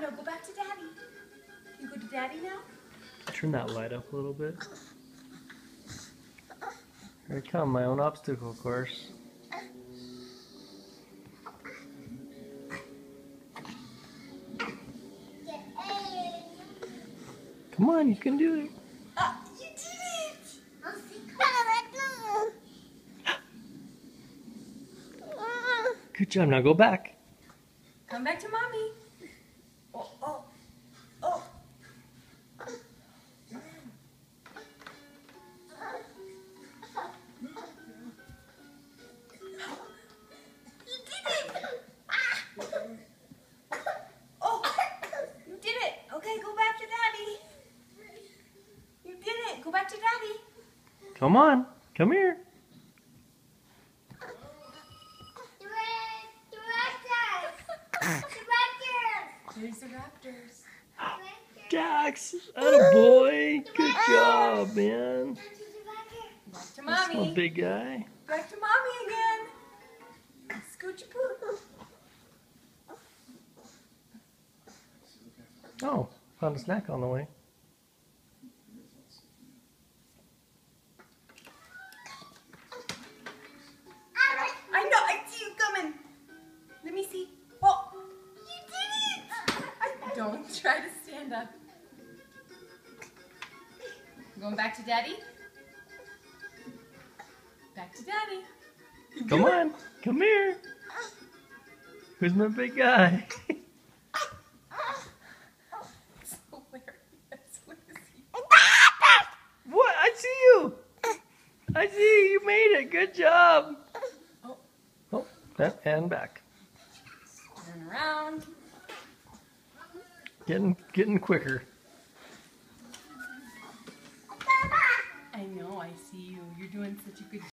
job. Now go back to Daddy. You go to Daddy now? Turn that light up a little bit. Here I come, my own obstacle course. Come on, you can do it. You did it! Good job, now go back. Come back to Mommy. Oh, oh, oh. You did it! Oh, you did it. Okay, go back to Daddy. You did it. Go back to Daddy. Come on, come here. There's the raptors. Dax, attaboy. Good job, man. Back to That's Mommy. my big guy. Back to Mommy again. Scoochie poo. Oh, found a snack on the way. I know, I see you coming. Let me see. Oh, you did it! Don't try to stand up. Going back to Daddy? Back to Daddy. Come on, come here. Who's my big guy? It's hilarious. What is he? What? I see you. I see you. You made it. Good job. Oh, Oh, and back. turn around. Getting quicker. I know, I see you. You're doing such a good job.